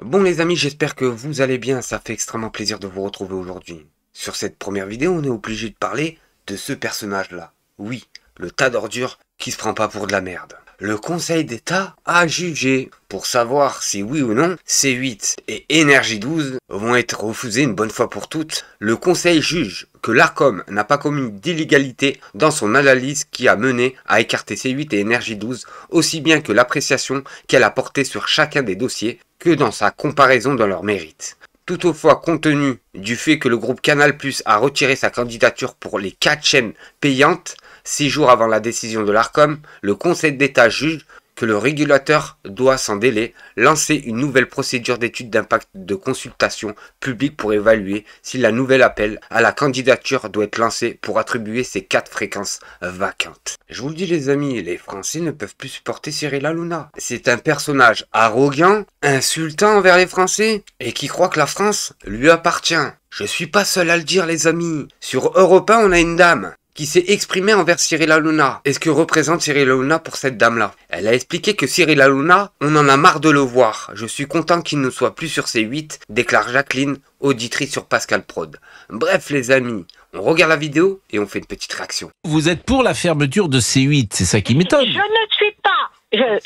Bon les amis, j'espère que vous allez bien, ça fait extrêmement plaisir de vous retrouver aujourd'hui. Sur cette première vidéo, on est obligé de parler de ce personnage-là. Oui, le tas d'ordures qui se prend pas pour de la merde. Le Conseil d'État a jugé pour savoir si oui ou non C8 et Énergie 12 vont être refusés une bonne fois pour toutes. Le Conseil juge que l'Arcom n'a pas commis d'illégalité dans son analyse qui a mené à écarter C8 et Énergie 12, aussi bien que l'appréciation qu'elle a portée sur chacun des dossiers que dans sa comparaison de leur mérite. Toutefois, compte tenu du fait que le groupe Canal+ a retiré sa candidature pour les 4 chaînes payantes, 6 jours avant la décision de l'Arcom, le Conseil d'État juge que le régulateur doit sans délai lancer une nouvelle procédure d'étude d'impact de consultation publique pour évaluer si la nouvelle appel à la candidature doit être lancée pour attribuer ces 4 fréquences vacantes. Je vous le dis les amis, les Français ne peuvent plus supporter Cyril Hanouna. C'est un personnage arrogant, insultant envers les Français et qui croit que la France lui appartient. Je suis pas seul à le dire les amis. Sur Europe 1, on a une dame qui s'est exprimée envers Cyril Hanouna. Et ce que représente Cyril Hanouna pour cette dame-là. Elle a expliqué que Cyril Hanouna, on en a marre de le voir. Je suis content qu'il ne soit plus sur C8, déclare Jacqueline, auditrice sur Pascal Prod. Bref les amis, on regarde la vidéo et on fait une petite réaction. Vous êtes pour la fermeture de C8, c'est ça qui m'étonne. Je ne suis pas.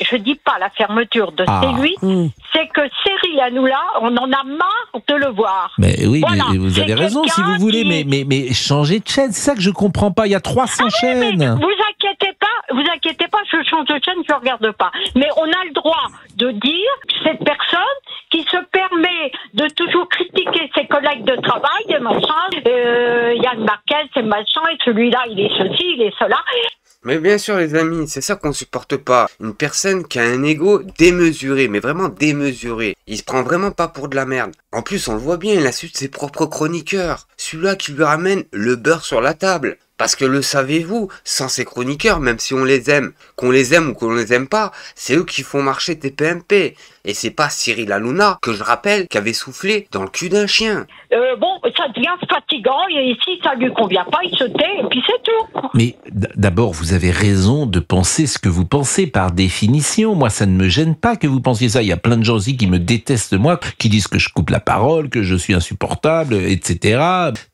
Je dis pas la fermeture de C8, c'est que Cyril Hanouna, on en a marre de le voir. Mais oui, voilà, mais vous avez raison si vous voulez, mais changez de chaîne, c'est ça que je comprends pas, il y a 300 chaînes. Mais vous inquiétez pas, je change de chaîne, je regarde pas. Mais on a le droit de dire cette personne qui se permet de toujours critiquer ses collègues de travail, des machins, Yann Marquez, c'est machin, et celui-là, il est ceci, il est cela. Mais bien sûr les amis, c'est ça qu'on supporte pas. Une personne qui a un ego démesuré, mais vraiment démesuré. Il se prend vraiment pas pour de la merde. En plus on le voit bien, il insulte ses propres chroniqueurs. Celui-là qui lui ramène le beurre sur la table. Parce que le savez-vous, sans ces chroniqueurs, même si on les aime, qu'on les aime ou qu'on les aime pas, c'est eux qui font marcher TPMP. Et c'est pas Cyril Hanouna, que je rappelle, qui avait soufflé dans le cul d'un chien. Bon, ça devient fatigant, et si ça lui convient pas, il se tait, et puis c'est tout. Mais d'abord, vous avez raison de penser ce que vous pensez par définition. Moi, ça ne me gêne pas que vous pensiez ça. Il y a plein de gens aussi qui me détestent moi, qui disent que je coupe la parole, que je suis insupportable, etc.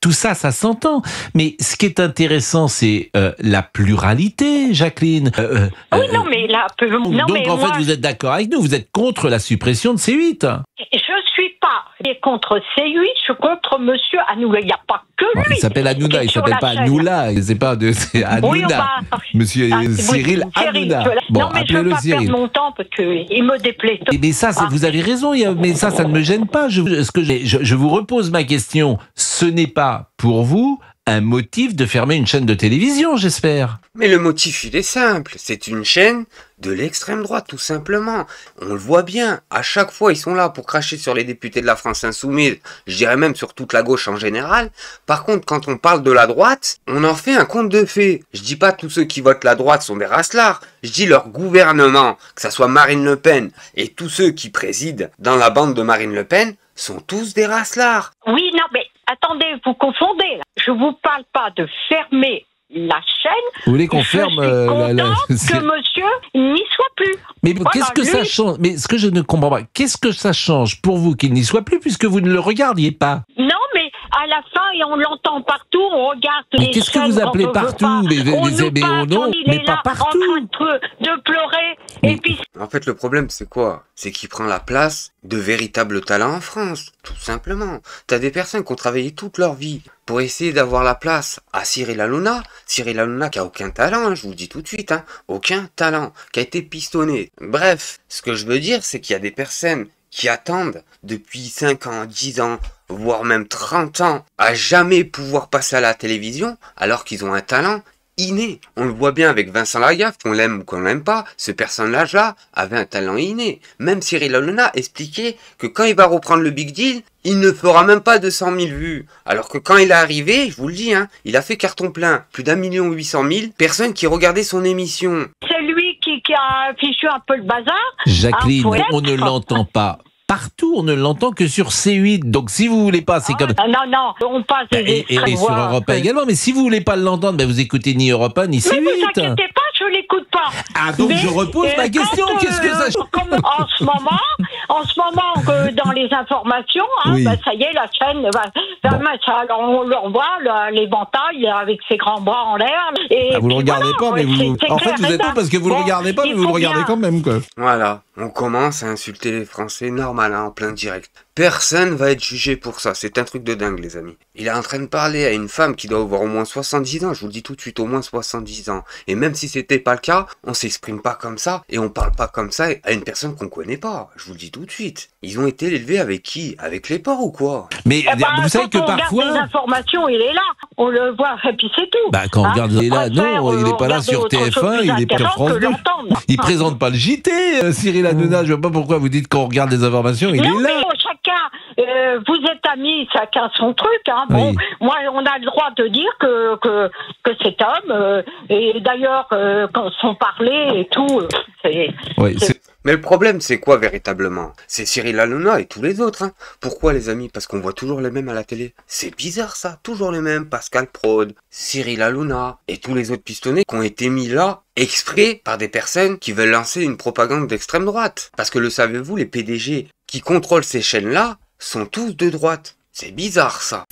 Tout ça, ça s'entend. Mais ce qui est intéressant, c'est la pluralité, Jacqueline. Oui, non, mais là... Donc, en fait, vous êtes d'accord avec nous, vous êtes contre la suppression de C8. Je suis pas contre C8, je suis contre Monsieur Hanouna. Il n'y a pas que lui. Il s'appelle Hanouna, il s'appelle pas Hanouna. C'est Hanouna. Oui, Monsieur Cyril Hanouna. Bon, non, mais je ne veux pas perdre mon temps parce qu'il me déplaît. Mais ça, vous avez raison, mais ça ne me gêne pas. Je vous repose ma question. Ce n'est pas pour vous un motif de fermer une chaîne de télévision, j'espère. Mais le motif, il est simple. C'est une chaîne de l'extrême droite, tout simplement. On le voit bien. À chaque fois, ils sont là pour cracher sur les députés de la France Insoumise. Je dirais même sur toute la gauche en général. Par contre, quand on parle de la droite, on en fait un conte de fées. Je dis pas tous ceux qui votent la droite sont des raslards. Je dis leur gouvernement, que ça soit Marine Le Pen et tous ceux qui président dans la bande de Marine Le Pen, sont tous des raslards. Oui, non, mais attendez, vous confondez là. Je vous parle pas de fermer la chaîne. Vous voulez qu'on ferme que monsieur n'y soit plus. Mais voilà, qu'est-ce que ça change? Mais ce que je ne comprends pas, qu'est-ce que ça change pour vous qu'il n'y soit plus puisque vous ne le regardiez pas? Non, mais à la fin, et on l'entend partout, on regarde les. Mais qu'est-ce que vous appelez partout? Mais pas partout. En train de pleurer. Et puis. En fait, le problème, c'est quoi? C'est qu'il prend la place de véritables talents en France, tout simplement. T'as des personnes qui ont travaillé toute leur vie pour essayer d'avoir la place à Cyril Hanouna. Cyril Hanouna qui a aucun talent, je vous le dis tout de suite, aucun talent, qui a été pistonné. Bref, ce que je veux dire, c'est qu'il y a des personnes qui attendent depuis 5 ans, 10 ans, voire même 30 ans, à jamais pouvoir passer à la télévision, alors qu'ils ont un talent inné. On le voit bien avec Vincent Lagaffe, qu'on l'aime ou qu'on l'aime pas, ce personnage-là avait un talent inné. Même Cyril Hanouna expliquait que quand il va reprendre le Big Deal, il ne fera même pas 200 000 vues. Alors que quand il est arrivé, je vous le dis, il a fait carton plein. Plus d'1,8 million personnes qui regardaient son émission. C'est lui qui a affiché un peu le bazar. Jacqueline, on ne l'entend pas partout, on ne l'entend que sur C8. Donc si vous voulez pas, c'est comme... Non, on passe et sur Europe 1 également, mais si vous voulez pas l'entendre, vous écoutez ni Europe 1 ni C8. Mais vous inquiétez pas, je l'écoute pas. Ah donc je repose ma question, qu'est-ce que ça change? En ce moment, en ce moment, que dans les informations, hein, Oui. bah, ça y est, la chaîne va mettre, alors on le revoit, l'éventail avec ses grands bras en l'air. Et Ah, vous le puis regardez voilà, pas, mais vous... c'est En fait, clair vous et êtes con net. parce que vous le Bon, regardez pas, mais il vous le faut regardez bien- quand même, quoi. Voilà, on commence à insulter les Français normal, hein, en plein direct. Personne va être jugé pour ça, c'est un truc de dingue les amis. Il est en train de parler à une femme qui doit avoir au moins 70 ans, je vous le dis tout de suite, au moins 70 ans. Et même si c'était pas le cas, on s'exprime pas comme ça, et on parle pas comme ça à une personne qu'on connaît pas, je vous le dis tout de suite. Ils ont été élevés avec qui? Avec les porcs ou quoi? Mais Eh ben, vous savez que quand on parfois... regarde les informations, il est là. On le voit, et puis c'est tout. Bah, quand on Hein, regarde, il est là, préfère, non, il est pas là regarder sur autre chose TF1, plus il est pas sur intéressant France que 2. l'entendre. Il présente pas le JT, Cyril Hanouna, je vois pas pourquoi vous dites qu'on regarde des informations, il Non, est mais là. chacun, vous êtes amis, chacun son truc. Hein. Bon, Oui. moi, on a le droit de dire que cet homme, et d'ailleurs, quand son parler et tout, Oui, c'est- Mais le problème, c'est quoi véritablement? C'est Cyril Hanouna et tous les autres. Hein. Pourquoi les amis? Parce qu'on voit toujours les mêmes à la télé. C'est bizarre ça, toujours les mêmes. Pascal Prod, Cyril Hanouna et tous les autres pistonnés qui ont été mis là exprès par des personnes qui veulent lancer une propagande d'extrême droite. Parce que le savez-vous, les PDG qui contrôlent ces chaînes-là sont tous de droite. C'est bizarre ça.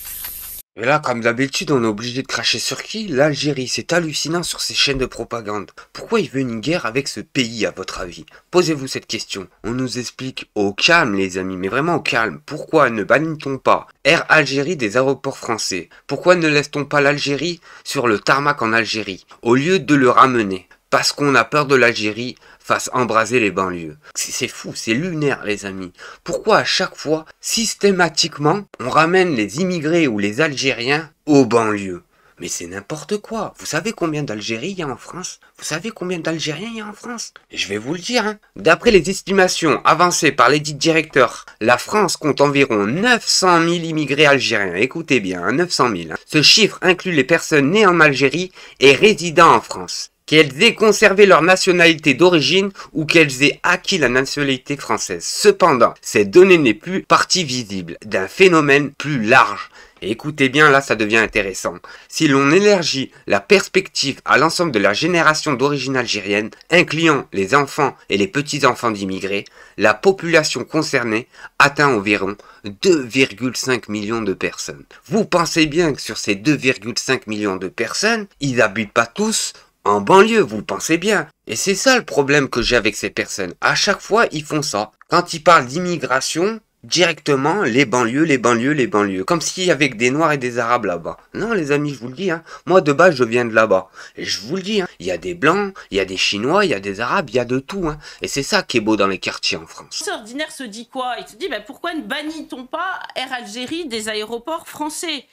Et là, comme d'habitude, on est obligé de cracher sur qui? L'Algérie. C'est hallucinant sur ces chaînes de propagande. Pourquoi il veut une guerre avec ce pays, à votre avis? Posez-vous cette question. On nous explique au calme, les amis, mais vraiment au calme. Pourquoi ne bannit-on pas Air Algérie des aéroports français? Pourquoi ne laisse-t-on pas l'Algérie sur le tarmac en Algérie, au lieu de le ramener? Parce qu'on a peur de l'Algérie fasse embraser les banlieues. C'est fou, c'est lunaire les amis. Pourquoi à chaque fois, systématiquement, on ramène les immigrés ou les Algériens aux banlieues? Mais c'est n'importe quoi. Vous savez combien d'Algérie il y a en France? Vous savez combien d'Algériens il y a en France? Et je vais vous le dire, hein. D'après les estimations avancées par l'édit directeur, la France compte environ 900 000 immigrés algériens. Écoutez bien, hein, 900 000. Hein. Ce chiffre inclut les personnes nées en Algérie et résidant en France, qu'elles aient conservé leur nationalité d'origine ou qu'elles aient acquis la nationalité française. Cependant, cette donnée n'est plus partie visible d'un phénomène plus large. Et écoutez bien, là ça devient intéressant. Si l'on élargit la perspective à l'ensemble de la génération d'origine algérienne, incluant les enfants et les petits-enfants d'immigrés, la population concernée atteint environ 2,5 millions de personnes. Vous pensez bien que sur ces 2,5 millions de personnes, ils n'habitent pas tous en banlieue, vous le pensez bien. Et c'est ça le problème que j'ai avec ces personnes. À chaque fois, ils font ça. Quand ils parlent d'immigration, directement, les banlieues, les banlieues, les banlieues. Comme s'il y avait que des Noirs et des Arabes là-bas. Non, les amis, je vous le dis, hein. Moi, de base, je viens de là-bas. Et je vous le dis, hein. Il y a des Blancs, il y a des Chinois, il y a des Arabes, il y a de tout, hein. Et c'est ça qui est beau dans les quartiers en France. Ordinaire se dit quoi? Il se dit pourquoi ne bannit-on pas Air Algérie des aéroports français?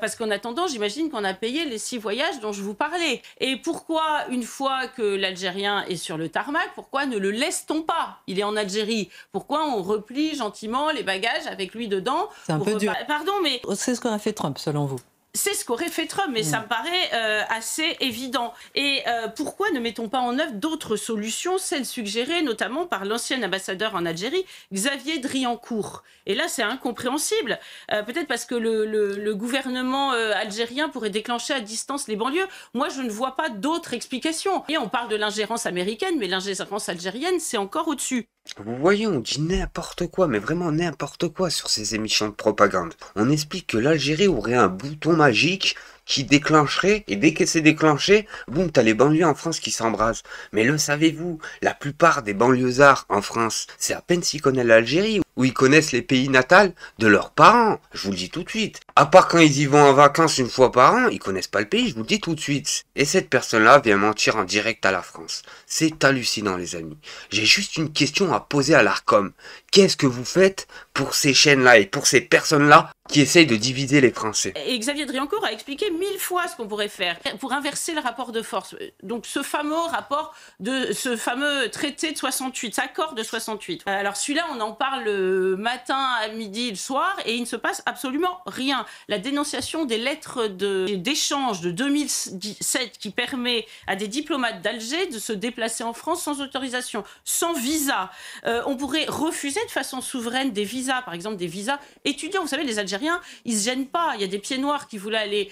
Parce qu'en attendant, j'imagine qu'on a payé les 6 voyages dont je vous parlais. Et pourquoi, une fois que l'Algérien est sur le tarmac, pourquoi ne le laisse-t-on pas? Il est en Algérie. Pourquoi on replie gentiment les bagages avec lui dedans? C'est un peu dur. Pardon, mais C'est ce qu'aurait fait Trump, selon vous. c'est ce qu'aurait fait Trump, mais ça me paraît assez évident. Et pourquoi ne mettons pas en œuvre d'autres solutions, celles suggérées notamment par l'ancien ambassadeur en Algérie, Xavier Driancourt? Et là, c'est incompréhensible. Peut-être parce que le gouvernement algérien pourrait déclencher à distance les banlieues. Moi, je ne vois pas d'autre explication. Et on parle de l'ingérence américaine, mais l'ingérence algérienne, c'est encore au-dessus. Vous voyez, on dit n'importe quoi, mais vraiment n'importe quoi sur ces émissions de propagande. On explique que l'Algérie aurait un bouton magique qui déclencherait, et dès que c'est déclenché, boum, t'as les banlieues en France qui s'embrasent. Mais le savez-vous, la plupart des banlieusards en France, c'est à peine s'ils connaissent l'Algérie, où ils connaissent les pays natals de leurs parents. Je vous le dis tout de suite. À part quand ils y vont en vacances une fois par an, ils connaissent pas le pays, je vous le dis tout de suite. Et cette personne-là vient mentir en direct à la France. C'est hallucinant, les amis. J'ai juste une question à poser à l'ARCOM. Qu'est-ce que vous faites pour ces chaînes-là et pour ces personnes-là qui essayent de diviser les Français? Et Xavier Driancourt a expliqué 1000 fois ce qu'on pourrait faire pour inverser le rapport de force. Donc ce fameux traité de 68, cet accord de 68. Alors celui-là, on en parle le matin, à midi, le soir, et il ne se passe absolument rien. La dénonciation des lettres d'échange de 2017 qui permet à des diplomates d'Alger de se déplacer en France sans autorisation, sans visa. On pourrait refuser de façon souveraine des visas, par exemple des visas étudiants. Vous savez, les Algériens Algériens, ils se gênent pas. Il y a des pieds noirs qui voulaient aller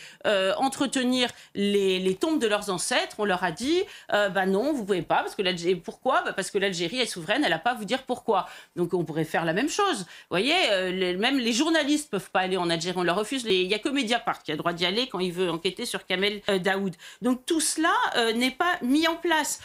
entretenir les tombes de leurs ancêtres. On leur a dit, bah non, vous pouvez pas, parce que l'Algérie, pourquoi? Bah parce que l'Algérie est souveraine, elle n'a pas à vous dire pourquoi. Donc on pourrait faire la même chose. Vous voyez, même les journalistes peuvent pas aller en Algérie, on leur refuse. Il y a que Mediapart qui a le droit d'y aller quand il veut enquêter sur Kamel Daoud. Donc tout cela n'est pas mis en place.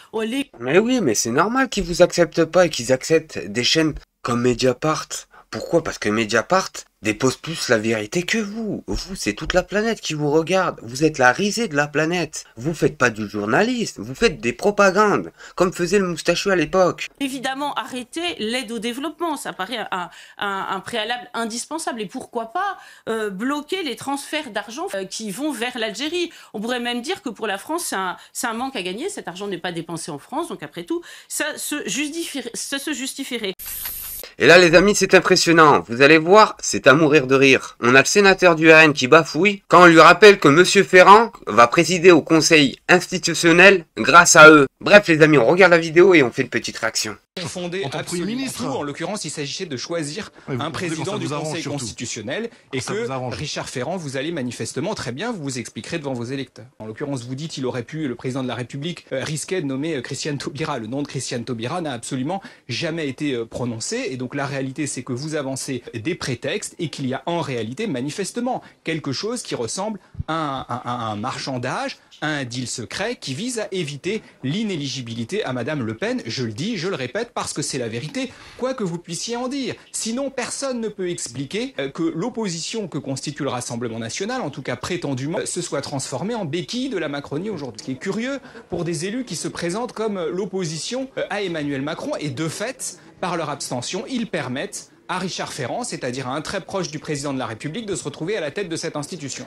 Mais oui, mais c'est normal qu'ils vous acceptent pas et qu'ils acceptent des chaînes comme Mediapart. Pourquoi? Parce que Mediapart dépose plus la vérité que vous. Vous, c'est toute la planète qui vous regarde. Vous êtes la risée de la planète. Vous faites pas du journalisme, vous faites des propagandes, comme faisait le moustachu à l'époque. Évidemment, arrêter l'aide au développement, ça paraît un préalable indispensable. Et pourquoi pas bloquer les transferts d'argent qui vont vers l'Algérie. On pourrait même dire que pour la France, c'est un manque à gagner. Cet argent n'est pas dépensé en France, donc après tout, ça se justifierait. Et là les amis, c'est impressionnant, vous allez voir, c'est à mourir de rire. On a le sénateur du RN qui bafouille quand on lui rappelle que Monsieur Ferrand va présider au conseil institutionnel grâce à eux. Bref les amis, on regarde la vidéo et on fait une petite réaction. Fondé absolument tout. En l'occurrence, il s'agissait de choisir un président du Conseil constitutionnel et que Richard Ferrand, vous allez manifestement très bien, vous vous expliquerez devant vos électeurs. En l'occurrence, vous dites, le président de la République risquait de nommer Christiane Taubira. Le nom de Christiane Taubira n'a absolument jamais été prononcé et donc la réalité, c'est que vous avancez des prétextes et qu'il y a en réalité manifestement quelque chose qui ressemble à un marchandage, un deal secret qui vise à éviter l'inéligibilité à Madame Le Pen. Je le dis, je le répète, parce que c'est la vérité, quoi que vous puissiez en dire. Sinon, personne ne peut expliquer que l'opposition que constitue le Rassemblement national, en tout cas prétendument, se soit transformée en béquille de la Macronie aujourd'hui. Ce qui est curieux pour des élus qui se présentent comme l'opposition à Emmanuel Macron, et de fait, par leur abstention, ils permettent à Richard Ferrand, c'est-à-dire à un très proche du président de la République, de se retrouver à la tête de cette institution.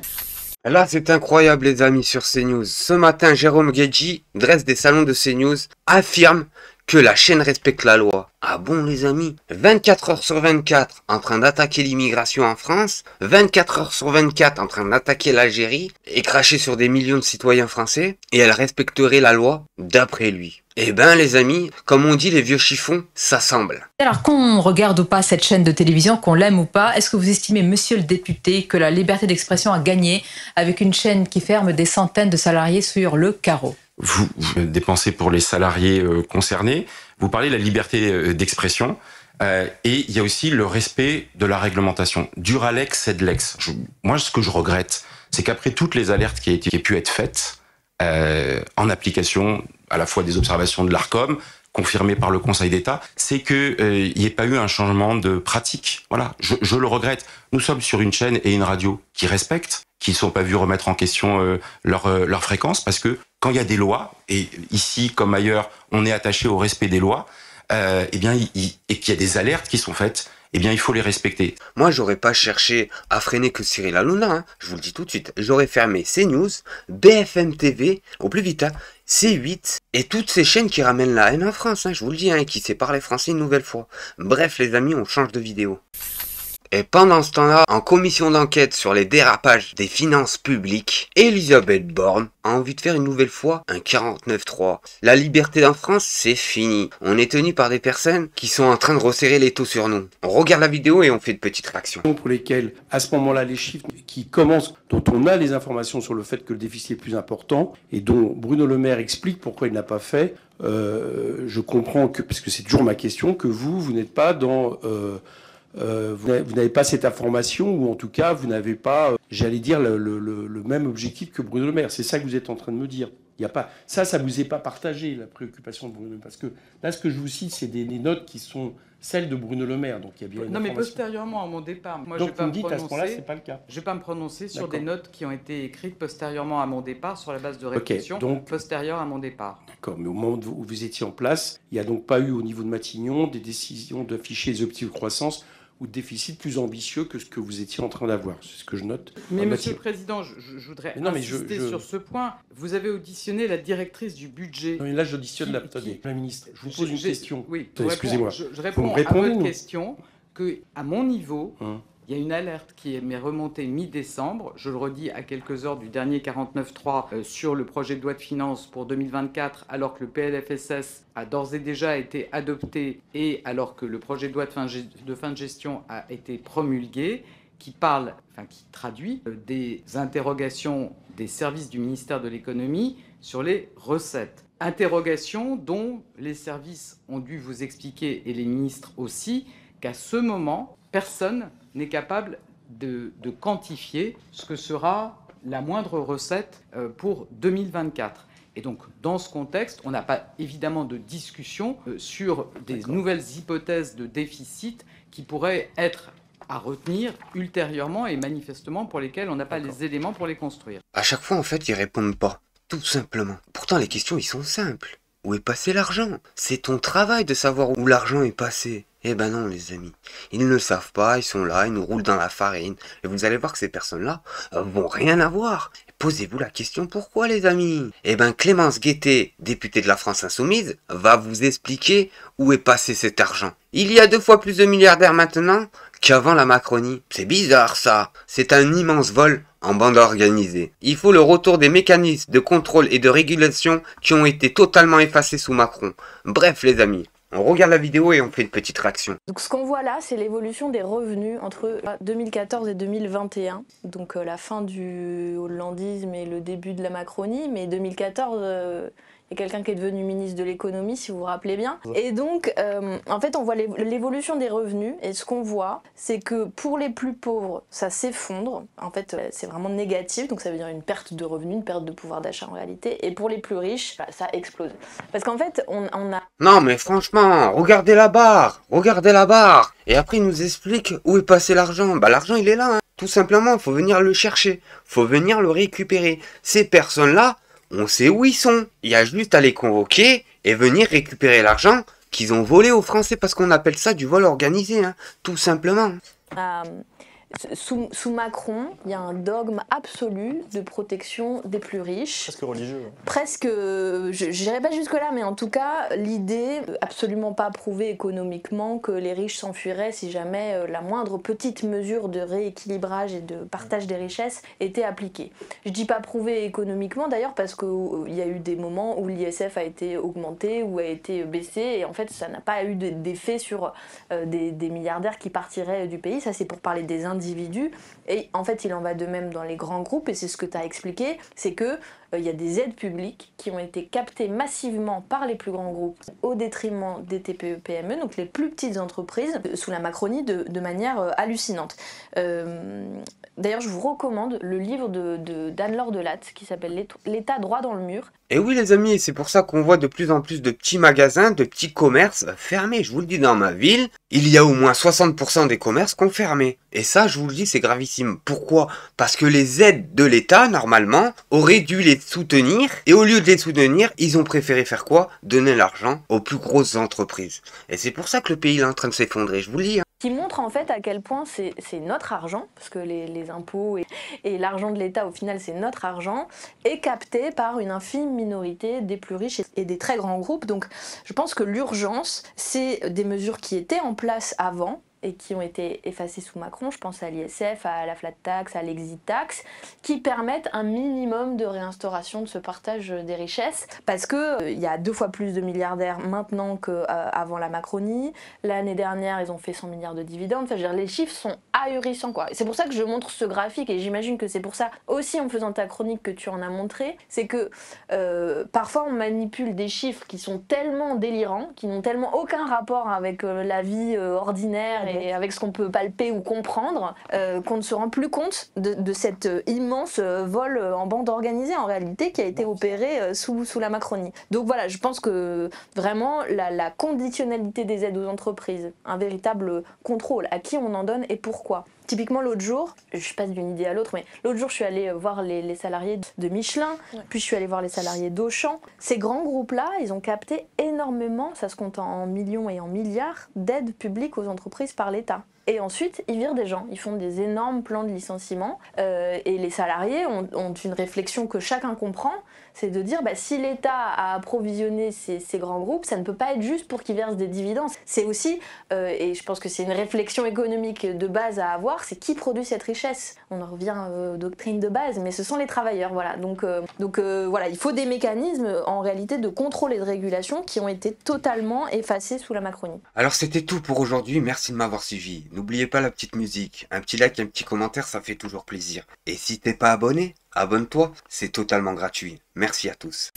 Là, c'est incroyable les amis sur CNews. Ce matin, Jérôme Guedji, dresse des salons de CNews, affirme que la chaîne respecte la loi. Ah bon les amis? 24 heures sur 24 en train d'attaquer l'immigration en France, 24 heures sur 24 en train d'attaquer l'Algérie et cracher sur des millions de citoyens français, et elle respecterait la loi d'après lui. Eh ben les amis, comme on dit, les vieux chiffons s'assemblent. Alors qu'on regarde ou pas cette chaîne de télévision, qu'on l'aime ou pas, est-ce que vous estimez, monsieur le député, que la liberté d'expression a gagné avec une chaîne qui ferme des centaines de salariés sur le carreau? Vous dépensez pour les salariés concernés, vous parlez de la liberté d'expression, et il y a aussi le respect de la réglementation. Duralex, sed lex. Moi, ce que je regrette, c'est qu'après toutes les alertes qui aient pu être faites, en application à la fois des observations de l'ARCOM, confirmées par le Conseil d'État, c'est qu'il n'y ait pas eu un changement de pratique. Voilà, je le regrette. Nous sommes sur une chaîne et une radio qui respectent, qui ne sont pas vus remettre en question leur fréquence, parce que quand il y a des lois, et ici comme ailleurs, on est attaché au respect des lois, et qu'il y a des alertes qui sont faites, eh bien, il faut les respecter. Moi, j'aurais pas cherché à freiner que Cyril Hanouna, hein. Je vous le dis tout de suite. J'aurais fermé CNews, BFM TV, au plus vite, hein, C8, et toutes ces chaînes qui ramènent la haine en France, hein, je vous le dis, hein, et qui séparent les Français une nouvelle fois. Bref, les amis, on change de vidéo. Et pendant ce temps-là, en commission d'enquête sur les dérapages des finances publiques, Elisabeth Borne a envie de faire une nouvelle fois un 49.3. La liberté en France, c'est fini. On est tenu par des personnes qui sont en train de resserrer les taux sur nous. On regarde la vidéo et on fait une petite réaction. Pour lesquels, à ce moment-là, les chiffres qui commencent, dont on a les informations sur le fait que le déficit est plus important, et dont Bruno Le Maire explique pourquoi il n'a pas fait, je comprends que, parce que c'est toujours ma question, que vous n'êtes pas dans... vous n'avez pas cette information, ou en tout cas vous n'avez pas, j'allais dire, le même objectif que Bruno Le Maire. C'est ça que vous êtes en train de me dire. Il y a pas ça vous est pas partagé, la préoccupation de Bruno Le Maire, parce que là ce que je vous cite, c'est des notes qui sont celles de Bruno Le Maire, donc il y a bien une non, mais information. postérieurement à mon départ. Moi, donc je vais pas vous me dites à ce moment-là, c'est pas le cas. Je ne vais pas me prononcer sur des notes qui ont été écrites postérieurement à mon départ, sur la base de réflexion postérieure à mon départ. D'accord, mais au moment où vous étiez en place, il n'y a donc pas eu au niveau de Matignon des décisions d'afficher les objectifs de croissance ou de déficit plus ambitieux que ce que vous étiez en train d'avoir. C'est ce que je note. Mais Monsieur le Président, je voudrais insister sur ce point. Vous avez auditionné la directrice du budget. Non, mais là, j'auditionne la ministre. Je vous pose une question. Oui, excusez-moi. Je réponds à votre question qu'à mon niveau, il y a une alerte qui m'est remontée mi-décembre, je le redis, à quelques heures du dernier 49.3 sur le projet de loi de finances pour 2024, alors que le PLFSS a d'ores et déjà été adopté et alors que le projet de loi de fin de gestion a été promulgué. qui traduit des interrogations des services du ministère de l'économie sur les recettes. Interrogations dont les services ont dû vous expliquer, et les ministres aussi, qu'à ce moment, personne n'est capable de quantifier ce que sera la moindre recette pour 2024. Et donc, dans ce contexte, on n'a pas évidemment de discussion sur des nouvelles hypothèses de déficit qui pourraient être à retenir ultérieurement et manifestement pour lesquelles on n'a pas les éléments pour les construire. À chaque fois, en fait, ils répondent pas. Tout simplement. Pourtant, les questions, ils sont simples. Où est passé l'argent? C'est ton travail de savoir où l'argent est passé. Eh ben non, les amis. Ils ne le savent pas, ils sont là, ils nous roulent dans la farine. Et vous allez voir que ces personnes-là vont rien avoir. Posez-vous la question pourquoi, les amis? Eh ben, Clémence Guettet, députée de la France Insoumise, va vous expliquer où est passé cet argent. Il y a 2 fois plus de milliardaires maintenant qu'avant la Macronie. C'est bizarre, ça. C'est un immense vol en bande organisée. Il faut le retour des mécanismes de contrôle et de régulation qui ont été totalement effacés sous Macron. Bref, les amis. On regarde la vidéo et on fait une petite réaction. Donc ce qu'on voit là, c'est l'évolution des revenus entre 2014 et 2021. Donc la fin du hollandisme et le début de la Macronie. Mais 2014, il y a quelqu'un qui est devenu ministre de l'économie, si vous vous rappelez bien. Et donc, en fait, on voit l'évolution des revenus. Et ce qu'on voit, c'est que pour les plus pauvres, ça s'effondre. En fait, c'est vraiment négatif. Donc ça veut dire une perte de revenus, une perte de pouvoir d'achat en réalité. Et pour les plus riches, ça explose. Parce qu'en fait, on a... Non mais franchement, regardez la barre. Regardez la barre. Et après, il nous explique où est passé l'argent. Bah l'argent, il est là. Hein. Tout simplement, il faut venir le chercher. Il faut venir le récupérer. Ces personnes-là, on sait où ils sont. Il y a juste à les convoquer et venir récupérer l'argent qu'ils ont volé aux Français parce qu'on appelle ça du vol organisé, hein, tout simplement. Sous Macron, il y a un dogme absolu de protection des plus riches. Presque religieux. Presque, je n'irai pas jusque-là, mais en tout cas, l'idée, absolument pas prouvée économiquement, que les riches s'enfuiraient si jamais la moindre petite mesure de rééquilibrage et de partage des richesses était appliquée. Je dis pas prouvée économiquement d'ailleurs parce qu'il y a eu des moments où l'ISF a été augmenté ou a été baissé et en fait ça n'a pas eu d'effet sur des milliardaires qui partiraient du pays. Ça c'est pour parler des individus. Et en fait il en va de même dans les grands groupes et c'est ce que tu as expliqué, c'est que il y a des aides publiques qui ont été captées massivement par les plus grands groupes au détriment des TPE-PME, donc les plus petites entreprises, sous la Macronie de manière hallucinante. D'ailleurs, je vous recommande le livre d'Anne-Laure Delatte qui s'appelle L'État droit dans le mur. Et oui les amis, c'est pour ça qu'on voit de plus en plus de petits magasins, de petits commerces fermés. Je vous le dis, dans ma ville, il y a au moins 60% des commerces qui ont fermé. Et ça, je vous le dis, c'est gravissime. Pourquoi? Parce que les aides de l'État, normalement, auraient dû les soutenir. Et au lieu de les soutenir, ils ont préféré faire quoi? Donner l'argent aux plus grosses entreprises. Et c'est pour ça que le pays est en train de s'effondrer, je vous le dis. Hein. Qui montre en fait à quel point c'est notre argent, parce que les impôts et l'argent de l'État, au final, c'est notre argent, est capté par une infime minorité des plus riches et des très grands groupes. Donc je pense que l'urgence, c'est des mesures qui étaient en place avant, et qui ont été effacées sous Macron, je pense à l'ISF, à la flat tax, à l'exit tax, qui permettent un minimum de réinstauration de ce partage des richesses, parce que il y a 2 fois plus de milliardaires maintenant qu'avant la Macronie. L'année dernière, ils ont fait 100 milliards de dividendes. Enfin, je veux dire, les chiffres sont ahurissants, quoi. C'est pour ça que je montre ce graphique, et j'imagine que c'est pour ça aussi, en faisant ta chronique, que tu en as montré, c'est que parfois on manipule des chiffres qui sont tellement délirants, qui n'ont tellement aucun rapport avec la vie ordinaire et avec ce qu'on peut palper ou comprendre, qu'on ne se rend plus compte de cet immense vol en bande organisée en réalité qui a été opéré sous la Macronie. Donc voilà, je pense que vraiment la conditionnalité des aides aux entreprises, un véritable contrôle à qui on en donne et pourquoi. Typiquement l'autre jour, je passe d'une idée à l'autre, mais l'autre jour je suis allée voir les salariés de Michelin, puis je suis allée voir les salariés d'Auchan. Ces grands groupes-là, ils ont capté énormément, ça se compte en millions et en milliards, d'aides publiques aux entreprises par l'État. Et ensuite, ils virent des gens, ils font des énormes plans de licenciement, et les salariés ont une réflexion que chacun comprend, c'est de dire si l'État a approvisionné ces grands groupes, ça ne peut pas être juste pour qu'ils versent des dividendes. C'est aussi, et je pense que c'est une réflexion économique de base à avoir, c'est qui produit cette richesse. On en revient aux doctrines de base, mais ce sont les travailleurs, voilà. Donc voilà, il faut des mécanismes en réalité de contrôle et de régulation qui ont été totalement effacés sous la Macronie. Alors c'était tout pour aujourd'hui, merci de m'avoir d'avoir suivi. N'oubliez pas la petite musique. Un petit like, un petit commentaire, ça fait toujours plaisir. Et si t'es pas abonné, abonne-toi, c'est totalement gratuit. Merci à tous.